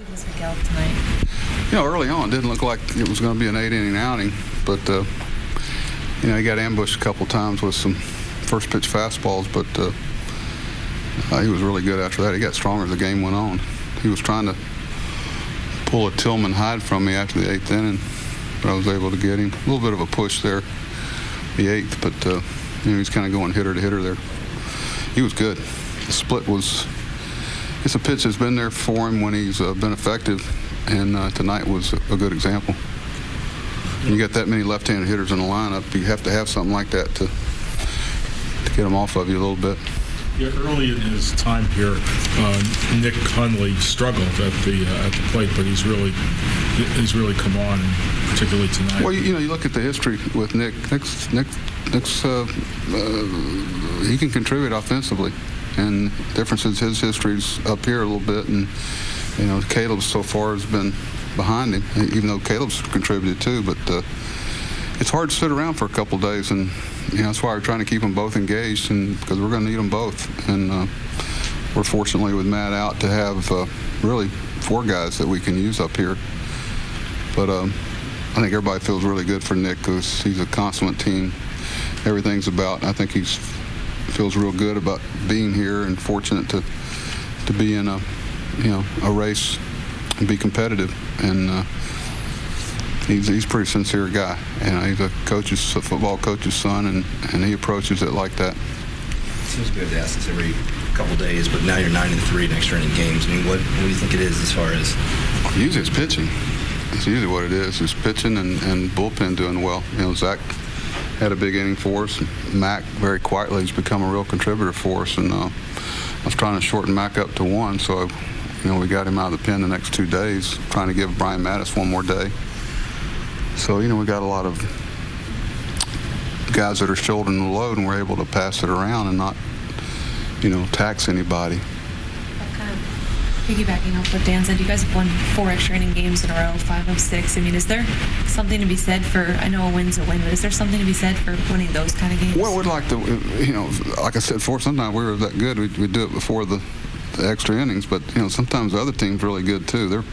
Was Miguel tonight? Early on, it didn't look like it was going to be an 8-inning outing, but, he got ambushed a couple times with some first-pitch fastballs, but he was really good after that. He got stronger as the game went on. He was trying to pull a Tillman Hyde from me after the 8th inning, but I was able to get him. A little bit of a push there, the 8th, but, he's kind of going hitter to hitter there. He was good. The split was... It's a pitch that's been there for him when he's been effective, and tonight was a good example. When you got that many left-handed hitters in the lineup, you have to have something like that to get them off of you a little bit. Yeah, early in his time here, Nick Hundley struggled at the plate, but he's really come on, and particularly tonight. Well, you look at the history with Nick. Nick's he can contribute offensively. And the difference is his history's up here a little bit, and Caleb so far has been behind him, even though Caleb's contributed too. But it's hard to sit around for a couple of days, and that's why we're trying to keep them both engaged, and because we're going to need them both. And we're fortunately with Matt out to have really 4 guys that we can use up here. But I think everybody feels really good for Nick because he's a consummate team. Everything's about. I think he's feels real good about being here and fortunate to be in a race and be competitive. And he's a pretty sincere guy. He's a football coach's son, and he approaches it like that. It seems good to ask this every couple days, but now you're 9-3 in extra inning games. I mean, what do you think it is as far as? Usually it's pitching. It's usually what it is. It's pitching and bullpen doing well. Zach had a big inning for us. Mac, very quietly, has become a real contributor for us. And I was trying to shorten Mac up to 1, so we got him out of the pen the next 2 days, trying to give Brian Mattis 1 more day. So we got a lot of guys that are shouldering the load, and we're able to pass it around and not tax anybody. Piggybacking off what Dan said, you guys have won 4 extra inning games in a row, 5 of 6. I mean, is there something to be said for, I know a win's a win, but is there something to be said for winning those kind of games? Well, we'd like to, like I said before, sometimes we were that good. We'd do it before the extra innings, but, sometimes the other team's really good, too.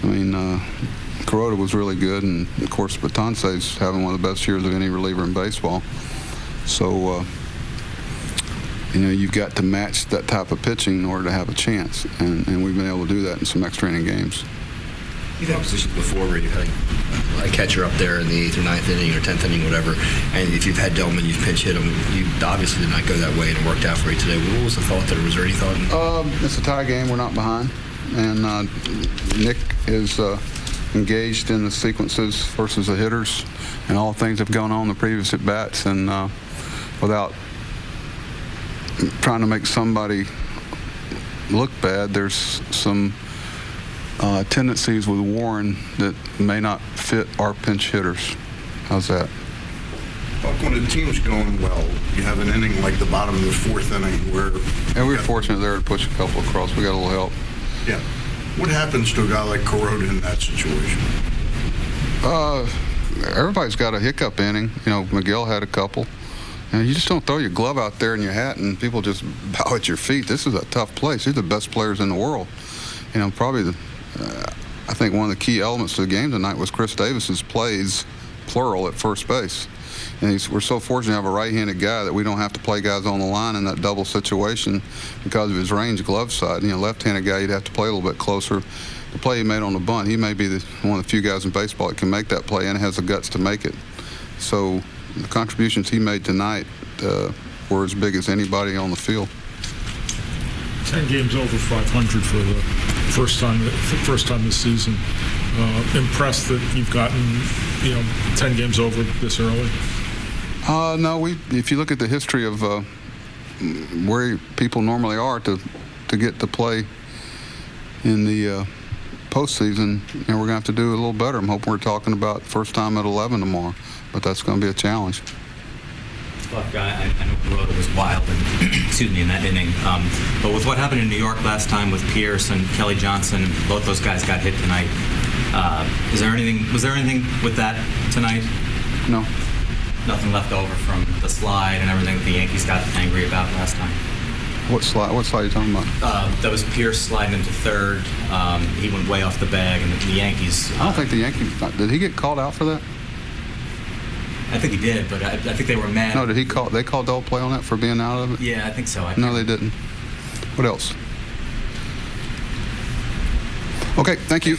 Kuroda was really good, and, of course, Betance's having one of the best years of any reliever in baseball. So, you've got to match that type of pitching in order to have a chance, and we've been able to do that in some extra inning games. You've had positions before where you've had a catcher up there in the 8th or 9th inning or 10th inning, whatever, and if you've had Delman, you've pinch hit him. You obviously did not go that way, and it worked out for you today. What was the thought there? Was there any thought? It's a tie game. We're not behind, and Nick is engaged in the sequences versus the hitters, and all things have gone on the previous at-bats, and without trying to make somebody look bad, there's some tendencies with Warren that may not fit our pinch hitters. How's that? Buck, when the team's going well, you have an inning like the bottom of the 4th inning where... And we were fortunate there to push a couple across. We got a little help. Yeah. What happens to a guy like Kuroda in that situation? Everybody's got a hiccup inning. Miguel had a couple. And you just don't throw your glove out there in your hat and people just bow at your feet. This is a tough place. These are the best players in the world. Probably I think one of the key elements to the game tonight was Chris Davis's plays, plural, at first base. And we're so fortunate to have a right-handed guy that we don't have to play guys on the line in that double situation because of his range glove side. Left-handed guy, you'd have to play a little bit closer. The play he made on the bunt, he may be one of the few guys in baseball that can make that play and has the guts to make it. So the contributions he made tonight were as big as anybody on the field. 10 games over 500 for the first time this season. Impressed that you've gotten 10 games over this early? No, if you look at the history of where people normally are to get to play in the postseason, we're going to have to do a little better. I'm hoping we're talking about first time at 11 tomorrow, but that's going to be a challenge. Look, I know Kuroda was wild in that inning, but with what happened in New York last time with Pierce and Kelly Johnson, both those guys got hit tonight. Was there anything with that tonight? No. Nothing left over from the slide and everything that the Yankees got angry about last time? What slide are you talking about? That was Pierce sliding into third. He went way off the bag, and the Yankees. I don't think the Yankees, did he get called out for that? I think he did, but I think they were mad. No, they called double play on that for being out of it? Yeah, I think so. No, they didn't. What else? Okay, thank you.